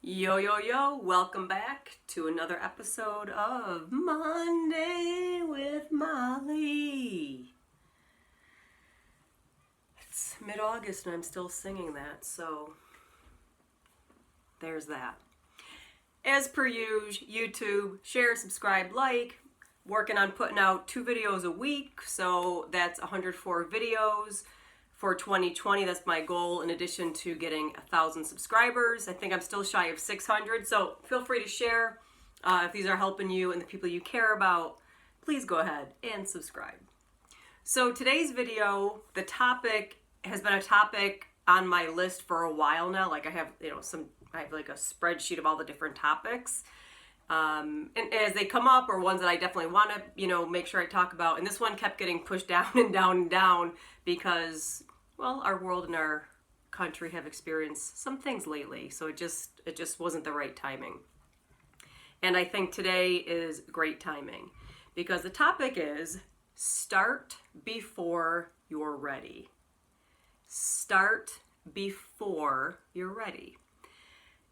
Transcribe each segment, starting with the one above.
Yo, yo, yo, welcome back to another episode of Monday with Molly. It's mid-August and I'm still singing that, so there's that. As per usual, YouTube, share, subscribe, like. Working on putting out 2 videos a week, so that's 104 videos. For 2020, that's my goal, in addition to getting 1,000 subscribers. I think I'm still shy of 600, so feel free to share. If these are helping you and the people you care about, please go ahead and subscribe. So today's video, the topic has been a topic on my list for a while now. Like I have like a spreadsheet of all the different topics. And as they come up, or ones that I definitely want to, make sure I talk about. And this one kept getting pushed down and down and down because, well, our world and our country have experienced some things lately. So it just wasn't the right timing. And I think today is great timing because the topic is start before you're ready. Start before you're ready.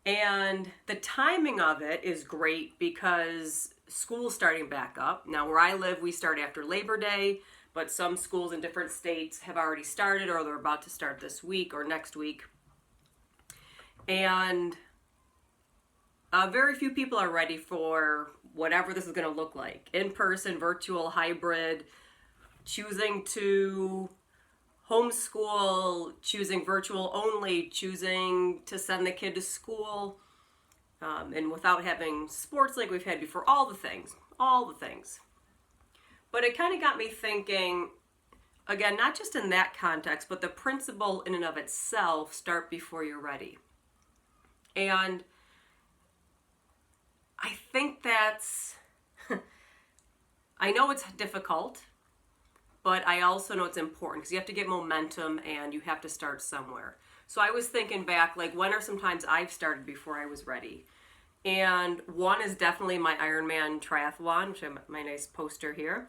And the timing of it is great because school's starting back up. Now, where I live, we start after Labor Day, but some schools in different states have already started or they're about to start this week or next week. And very few people are ready for whatever this is going to look like. In-person, virtual, hybrid, choosing to homeschool, choosing virtual only, choosing to send the kid to school, and without having sports like we've had before, all the things. But it kind of got me thinking, again, not just in that context, but the principle in and of itself, start before you're ready. And I think that's, I know it's difficult, but I also know it's important because you have to get momentum and you have to start somewhere. So I was thinking back, like, when are some times I've started before I was ready? And one is definitely my Ironman triathlon, which I have my nice poster here.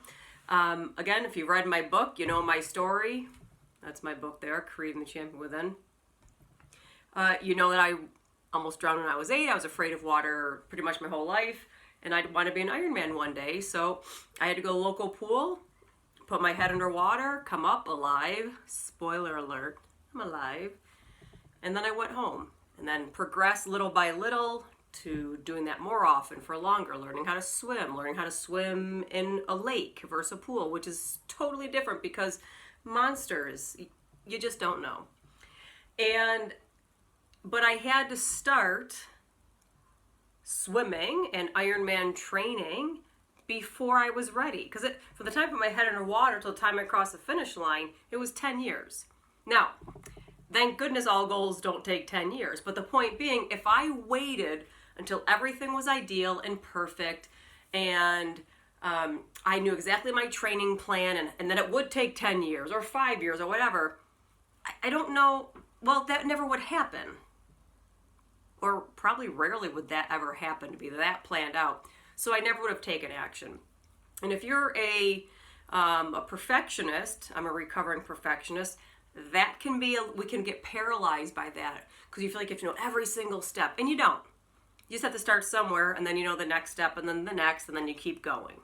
Again, if you read my book, you know my story. That's my book there, Creating the Champion Within. You know that I almost drowned when I was 8. I was afraid of water pretty much my whole life. And I'd want to be an Ironman one day. So I had to go to the local pool, put my head underwater, come up alive. Spoiler alert, I'm alive. And then I went home and then progressed little by little to doing that more often for longer, learning how to swim in a lake versus a pool, which is totally different because monsters, you just don't know. But I had to start swimming and Ironman training before I was ready. Because from the time I put my head underwater till the time I crossed the finish line, it was 10 years. Now, thank goodness all goals don't take 10 years. But the point being, if I waited until everything was ideal and perfect and I knew exactly my training plan and then it would take 10 years or 5 years or whatever, I don't know, well, that never would happen. Or probably rarely would that ever happen to be that planned out. So I never would have taken action. And if you're a perfectionist, I'm a recovering perfectionist, that can be, we can get paralyzed by that because you feel like you have to know every single step, and you don't. You just have to start somewhere, and then you know the next step, and then the next, and then you keep going.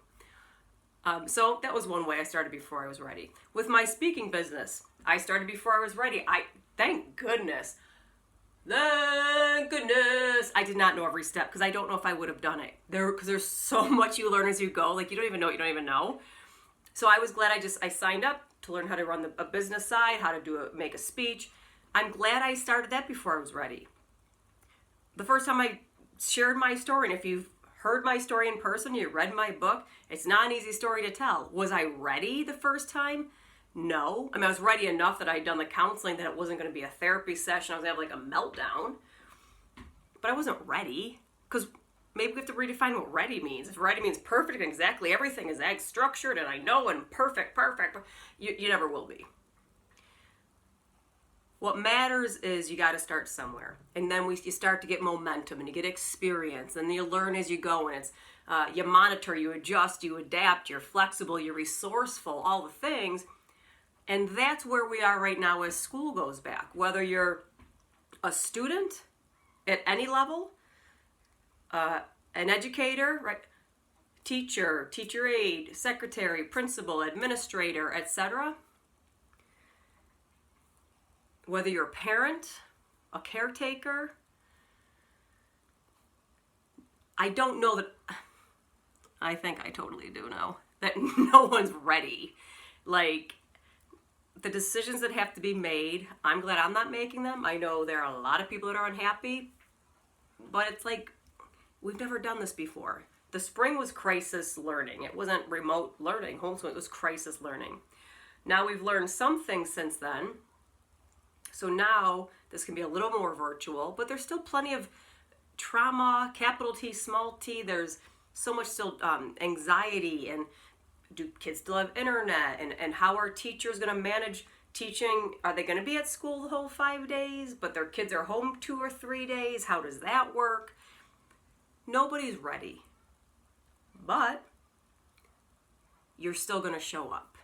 So that was one way I started before I was ready. With my speaking business, I started before I was ready. Thank goodness, I did not know every step because I don't know if I would have done it. Because there's so much you learn as you go. Like, you don't even know what you don't even know. So I was glad I signed up to learn how to run a business side, how to make a speech. I'm glad I started that before I was ready. The first time I shared my story, and if you've heard my story in person, you read my book, it's not an easy story to tell. Was I ready the first time? No. I mean, I was ready enough that I'd done the counseling that it wasn't going to be a therapy session. I was going to have like a meltdown. But I wasn't ready, because maybe we have to redefine what ready means. If ready means perfect and exactly everything is structured and I know and perfect, you never will be. What matters is you got to start somewhere. And then you start to get momentum and you get experience and you learn as you go. And it's you monitor, you adjust, you adapt, you're flexible, you're resourceful, all the things. And that's where we are right now as school goes back. Whether you're a student at any level, an educator, right? Teacher, teacher aide, secretary, principal, administrator, etc. Whether you're a parent, a caretaker, I don't know that, I think I totally do know that no one's ready. Like, the decisions that have to be made, I'm glad I'm not making them. I know there are a lot of people that are unhappy, but it's like, we've never done this before. The spring was crisis learning. It wasn't remote learning. Homeschooling, it was crisis learning. Now we've learned some things since then. So now this can be a little more virtual, but there's still plenty of trauma, capital T, small t. There's so much still anxiety, and do kids still have internet, and how are teachers going to manage teaching? Are they going to be at school the whole 5 days, but their kids are home 2 or 3 days? How does that work? Nobody's ready, but you're still going to show up.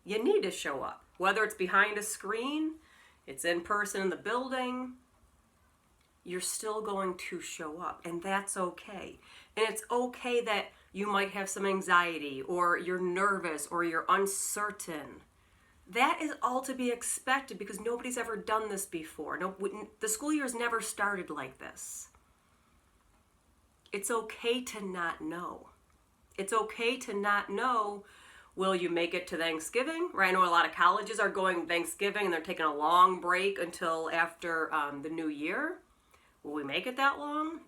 You need to show up, whether it's behind a screen, it's in person in the building. You're still going to show up, and that's okay. And it's okay that you might have some anxiety, or you're nervous, or you're uncertain. That is all to be expected, because nobody's ever done this before. No, the school year's never started like this. It's okay to not know. It's okay to not know, will you make it to Thanksgiving? Right? I know a lot of colleges are going Thanksgiving and they're taking a long break until after the new year. Will we make it that long?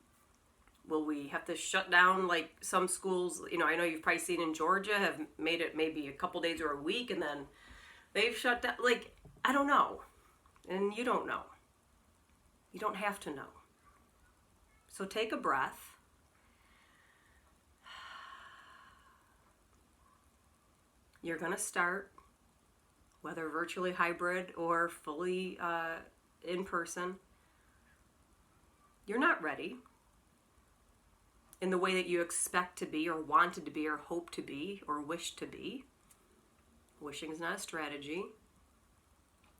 Will we have to shut down like some schools? You know, I know you've probably seen in Georgia have made it maybe a couple days or a week, and then they've shut down. Like, I don't know. And you don't know. You don't have to know. So take a breath. You're going to start, whether virtually, hybrid, or fully in person. You're not ready in the way that you expect to be, or wanted to be, or hope to be, or wish to be. Wishing is not a strategy.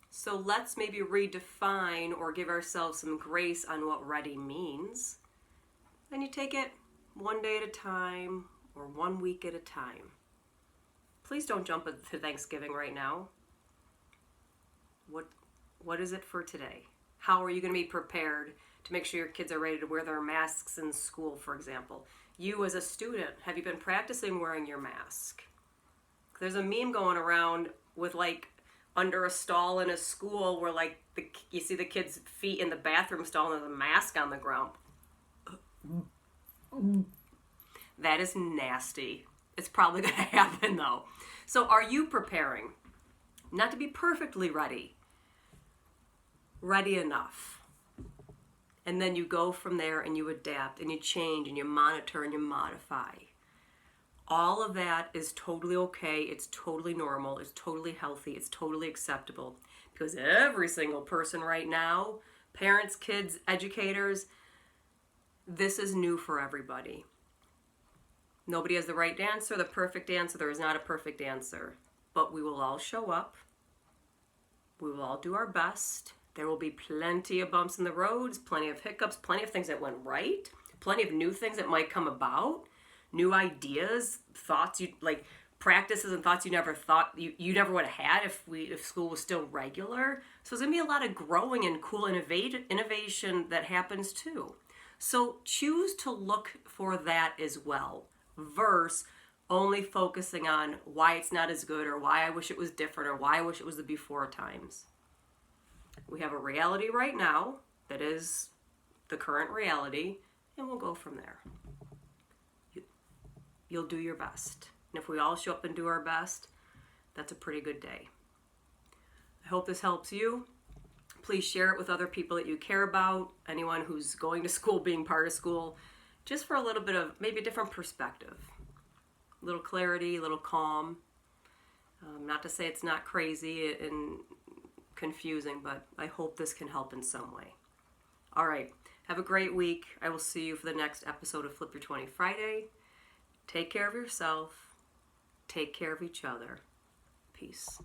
So let's maybe redefine or give ourselves some grace on what ready means. And you take it one day at a time, or 1 week at a time. Please don't jump to Thanksgiving right now. What is it for today? How are you going to be prepared to make sure your kids are ready to wear their masks in school, for example? You as a student, have you been practicing wearing your mask? There's a meme going around with like under a stall in a school where like you see the kids' feet in the bathroom stall and there's a mask on the ground. That is nasty. It's probably going to happen though. So are you preparing? Not to be perfectly ready. Ready enough. And then you go from there and you adapt and you change and you monitor and you modify. All of that is totally okay. It's totally normal. It's totally healthy. It's totally acceptable. Because every single person right now, parents, kids, educators, this is new for everybody. Nobody has the right answer, the perfect answer. There is not a perfect answer. But we will all show up. We will all do our best. There will be plenty of bumps in the roads, plenty of hiccups, plenty of things that went right, plenty of new things that might come about, new ideas, thoughts you like, practices and thoughts you never thought you never would have had if school was still regular. So there's gonna be a lot of growing and cool innovation that happens too. So choose to look for that as well, versus only focusing on why it's not as good, or why I wish it was different, or why I wish it was the before times. We have a reality right now that is the current reality, and we'll go from there. You'll do your best. And if we all show up and do our best, that's a pretty good day. I hope this helps you. Please share it with other people that you care about, anyone who's going to school, being part of school, just for a little bit of maybe a different perspective. A little clarity, a little calm. Not to say it's not crazy and confusing, but I hope this can help in some way. All right, have a great week. I will see you for the next episode of Flip Your 20 Friday. Take care of yourself. Take care of each other. Peace.